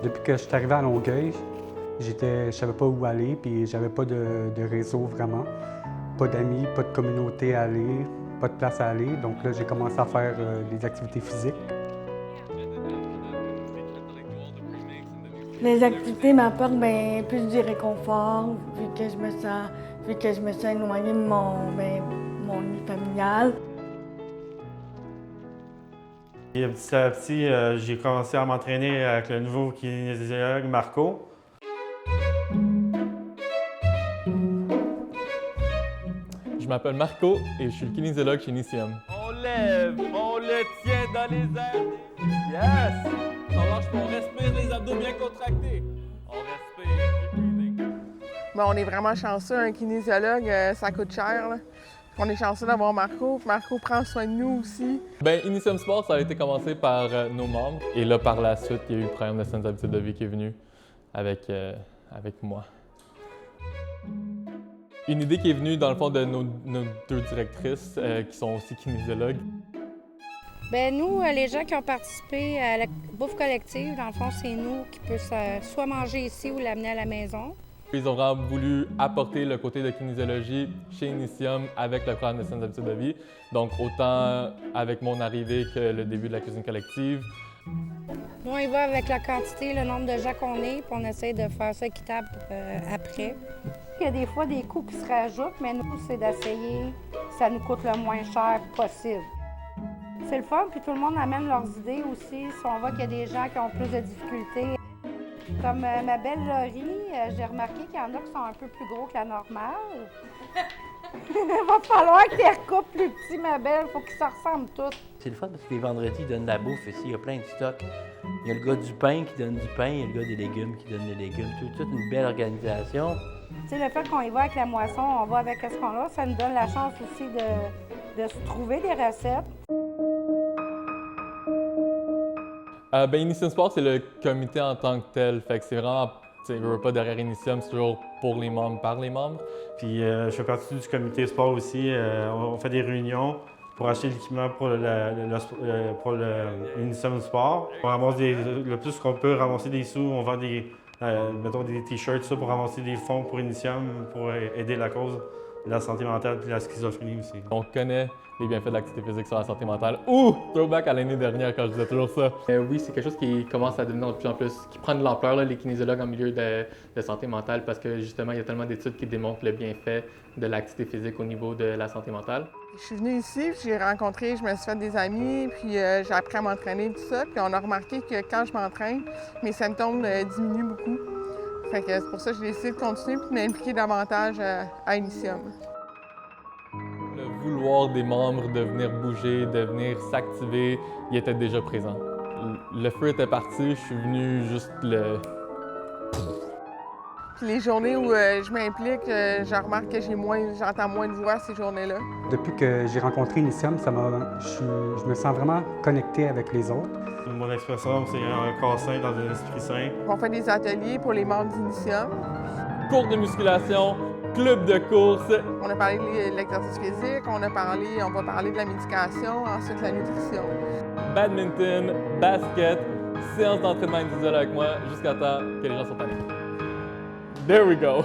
Depuis que je suis arrivé à Longueuil, je savais pas où aller, puis j'avais pas de réseau vraiment. Pas d'amis, pas de communauté à aller, pas de place à aller. Donc là, j'ai commencé à faire des activités physiques. Les activités m'apportent plus du réconfort, vu que je me sens éloignée de mon nid familial. Et petit à petit, j'ai commencé à m'entraîner avec le nouveau kinésiologue Marco. Je m'appelle Marco et je suis le kinésiologue chez Initium. On lève, on le tient dans les airs. Yes! On lâche, on respire, les abdos bien contractés. On respire. On est vraiment chanceux, un kinésiologue, ça coûte cher, là. On est chanceux d'avoir Marco. Marco prend soin de nous aussi. Initium Sport, ça a été commencé par nos membres. Et là, par la suite, il y a eu le programme de saines habitudes de vie qui est venu avec moi. Une idée qui est venue, dans le fond, de nos deux directrices, qui sont aussi kinésiologues. Nous, les gens qui ont participé à la bouffe collective, dans le fond, c'est nous qui peut soit manger ici ou l'amener à la maison. Ils ont vraiment voulu apporter le côté de kinésiologie chez Initium avec le programme de saines habitudes de vie. Donc, autant avec mon arrivée que le début de la cuisine collective. Nous, on y va avec la quantité, le nombre de gens qu'on est, puis on essaie de faire ça équitable après. Il y a des fois des coûts qui se rajoutent, mais nous, c'est d'essayer que ça nous coûte le moins cher possible. C'est le fun, puis tout le monde amène leurs idées aussi. Si on voit qu'il y a des gens qui ont plus de difficultés. Comme ma belle Laurie, j'ai remarqué qu'il y en a qui sont un peu plus gros que la normale. Il va falloir que tu les recoupes plus petits, ma belle. Il faut qu'ils se ressemblent tous. C'est le fun parce que les vendredis, ils donnent de la bouffe ici. Il y a plein de stocks. Il y a le gars du pain qui donne du pain, il y a le gars des légumes qui donne des légumes. Toute une belle organisation. Tu sais, le fait qu'on y va avec la moisson, on va avec ce qu'on a, ça nous donne la chance aussi de se trouver des recettes. Initium Sport, c'est le comité en tant que tel. Fait que c'est vraiment, je veux pas derrière Initium, c'est toujours pour les membres, par les membres. Puis je fais partie du comité sport aussi. On fait des réunions pour acheter l'équipement pour l'Initium Sport. On ramasse le plus qu'on peut ramasser des sous. On vend mettons des t-shirts pour ramasser des fonds pour Initium, pour aider la cause de la santé mentale et la schizophrénie aussi. On connaît les bienfaits de l'activité physique sur la santé mentale. Ouh! Throwback à l'année dernière quand je disais toujours ça. Oui, c'est quelque chose qui commence à devenir de plus en plus, qui prend de l'ampleur, les kinésiologues en milieu de santé mentale, parce que justement, il y a tellement d'études qui démontrent le bienfait de l'activité physique au niveau de la santé mentale. Je suis venue ici, puis je me suis fait des amis, puis j'ai appris à m'entraîner, tout ça. Puis on a remarqué que quand je m'entraîne, mes symptômes diminuent beaucoup. Fait que c'est pour ça que j'ai décidé de continuer et de m'impliquer davantage à Initium. Le vouloir des membres de venir bouger, de venir s'activer, il était déjà présent. Le feu était parti, je suis venu juste Puis les journées où je m'implique, je remarque que j'entends moins de voix ces journées-là. Depuis que j'ai rencontré Initium, je me sens vraiment connecté avec les autres. Mon expression, c'est un corps sain dans un esprit sain. On fait des ateliers pour les membres d'Initium. Cours de musculation, club de course. On a parlé de l'exercice physique, on va parler de la médication, ensuite la nutrition. Badminton, basket, séance d'entraînement individuel avec moi jusqu'à temps que les gens sont tannés. There we go!